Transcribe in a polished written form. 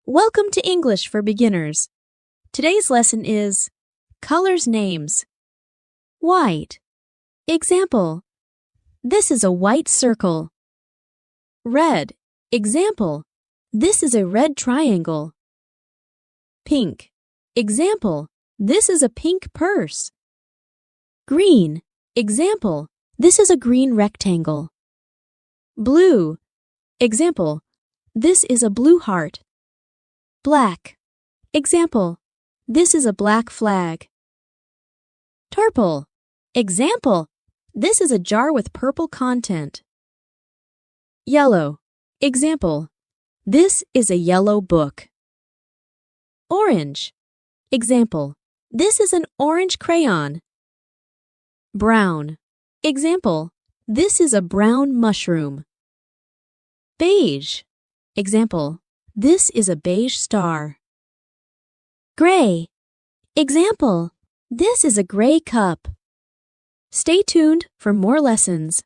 Welcome to English for Beginners. Today's lesson is Colors Names. White. Example. This is a white circle. Red. Example. This is a red triangle. Pink. Example. This is a pink purse. Green. Example. This is a green rectangle. Blue. Example. This is a blue heart. Black. Example. This is a black flag. Purple. Example. This is a jar with purple content. Yellow. Example. This is a yellow book. Orange. Example. This is an orange crayon. Brown. Example. This is a brown mushroom. Beige. Example. This is a beige star. Gray. Example. This is a gray cup. Stay tuned for more lessons.